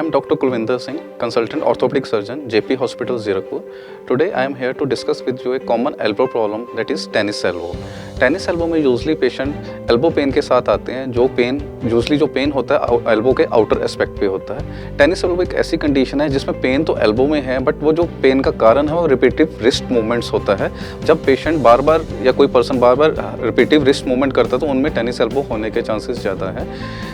am Dr. Kulvinder Singh, consultant orthopedic surgeon, JP Hospital, Zirakpur. Today I am here to discuss with you a common elbow problem, that is tennis elbow. Tennis elbow में usually patient elbow pen के साथ आते हैं, जो pen होता है elbow के outer aspect पे होता है। टेनिस एल्बो एक ऐसी कंडीशन है जिसमें पेन तो एल्बो में है, बट वो जो पेन का कारण है वो रिपीटिव रिस्ट मूवमेंट्स होता है। जब पेशेंट बार बार या कोई पर्सन बार बार रिपीटिव रिस्ट मूवमेंट करता है तो उनमें टेनिस एल्बो होने के चांसेस ज़्यादा है।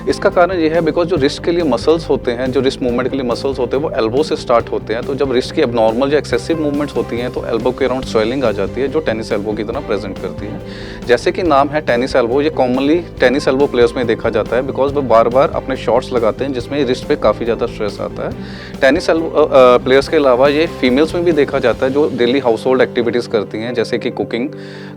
इसका कारण ये है बिकॉज जो रिस्ट के लिए मसल्स होते हैं, जो रिस्ट मूवमेंट के लिए मसल्स होते हैं वो एल्बो से स्टार्ट होते हैं। तो जब रिस्ट की एबनॉर्मल या एक्सेसिव मूवमेंट्स होती हैं तो एल्बो के अराउंड स्वेलिंग आ जाती है, जो टेनिस एल्बो की तरह प्रेजेंट करती है। जैसे कि नाम है टेनिस एल्बो, ये कॉमनली टेनिस एल्बो प्लेयर्स में देखा जाता है बिकॉज वो बार बार अपने शॉट्स लगाते हैं जिसमें रिस्ट पे काफ़ी ज़्यादा स्ट्रेस आता है। टेनिस एल्बो प्लेयर्स के अलावा ये फीमेल्स में भी देखा जाता है जो डेली हाउस होल्ड एक्टिविटीज़ करती हैं, जैसे कि कुकिंग,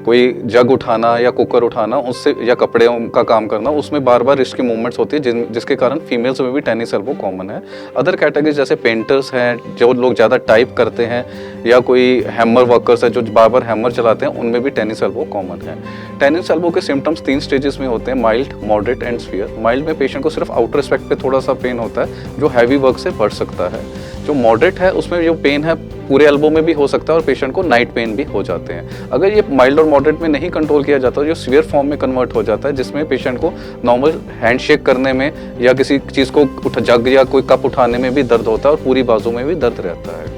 कोई जग उठाना या कुकर उठाना, उससे या कपड़े का काम करना, उसमें बार बार रिस्ट की मूवमेंट्स होती है जिसके कारण फीमेल्स में भी टेनिस एल्बो कॉमन है। अदर कैटेगरीज जैसे पेंटर्स हैं, जो लोग ज़्यादा टाइप करते हैं, या कोई हैमर वर्कर्स है जो बार बार हैमर चलाते हैं, उनमें भी टेनिस एल्बो कॉमन है। टेनिस एल्बो के सिम्टम्स 3 स्टेजेस में होते हैं, mild, moderate and severe. Mild में पेशेंट को सिर्फ आउटर एस्पेक्ट पे थोड़ा सा पेन होता है जो हैवी वर्क से बढ़ सकता है। जो मॉडरेट है उसमें जो पेन है पूरे एल्बो में भी हो सकता है और पेशेंट को नाइट पेन भी हो जाते हैं। अगर ये माइल्ड और मॉडरेट में नहीं कंट्रोल किया जाता तो जो सीवियर फॉर्म में कन्वर्ट हो जाता है, जिसमें पेशेंट को नॉर्मल हैंडशेक करने में या किसी चीज़ को जग या कोई कप उठाने में भी दर्द होता है और पूरी बाजू में भी दर्द रहता है।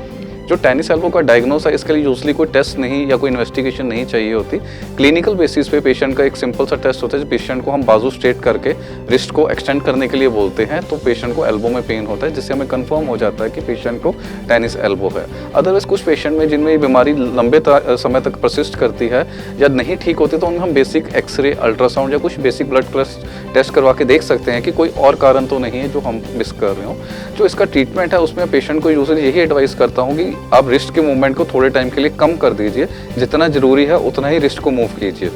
जो टेनिस एल्बो का डायग्नोस है, इसके लिए यूजली कोई टेस्ट नहीं या कोई इन्वेस्टिगेशन नहीं चाहिए होती। क्लिनिकल बेसिस पे पेशेंट का एक सिंपल सा टेस्ट होता है। पेशेंट को हम बाजू स्ट्रेट करके रिस्ट को एक्सटेंड करने के लिए बोलते हैं तो पेशेंट को एल्बो में पेन होता है, जिससे हमें कंफर्म हो जाता है कि पेशेंट को टेनिस एल्बो है। अदरवाइज कुछ पेशेंट में जिनमें ये बीमारी लंबे समय तक परसिस्ट करती है या नहीं ठीक होती तो उनमें हम बेसिक एक्सरे, अल्ट्रासाउंड या कुछ बेसिक ब्लड टेस्ट करवा के देख सकते हैं कि कोई और कारण तो नहीं है जो हम मिस कर रहे हो। जो इसका ट्रीटमेंट है उसमें पेशेंट को यूजली यही एडवाइस करता हूँ कि आप रिस्ट के मूवमेंट को थोड़े टाइम के लिए कम कर दीजिए, जितना जरूरी है उतना ही रिस्ट को मूव कीजिए।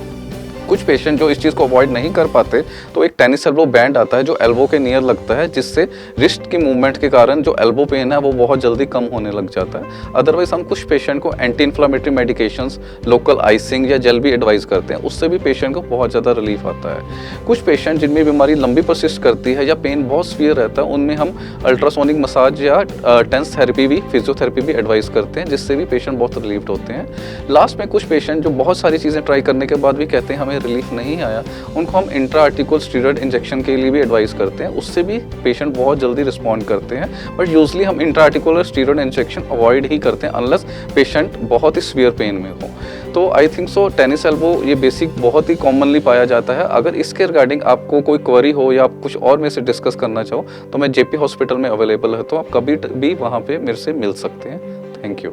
कुछ पेशेंट जो इस चीज़ को अवॉइड नहीं कर पाते तो एक टेनिस एल्बो बैंड आता है जो एल्बो के नियर लगता है, जिससे रिस्ट की मूवमेंट के कारण जो एल्बो पेन है वो बहुत जल्दी कम होने लग जाता है। अदरवाइज हम कुछ पेशेंट को anti inflammatory medications, local icing या जेल भी एडवाइस करते हैं, उससे भी पेशेंट को बहुत ज़्यादा रिलीफ आता है। कुछ पेशेंट जिनमें बीमारी लंबी परसिस्ट करती है या पेन बहुत सीवियर रहता है, उनमें हम अल्ट्रासोनिक मसाज या टेंस थेरेपी भी, फिजियोथेरेपी भी एडवाइस करते हैं, जिससे भी पेशेंट बहुत रिलीफ होते हैं। लास्ट में कुछ पेशेंट जो बहुत सारी चीज़ें ट्राई करने के बाद भी कहते हैं हमें रिलीफ नहीं आया, उनको हम इंट्रा आर्टिकुलर स्टीरॉयड इंजेक्शन के लिए भी एडवाइस करते हैं, उससे भी पेशेंट बहुत जल्दी रिस्पॉन्ड करते हैं। बट यूजली हम intra articular steroid injection avoid ही करते हैं अनलेस पेशेंट बहुत ही सीवियर पेन में हो। तो I think so tennis elbow ये बेसिक बहुत ही कॉमनली पाया जाता है। अगर इसके रिगार्डिंग आपको कोई क्वेरी हो या आप कुछ और मेरे से डिस्कस करना चाहो तो मैं जेपी हॉस्पिटल में अवेलेबल है, तो आप कभी भी वहाँ पे मेरे से मिल सकते हैं। Thank you.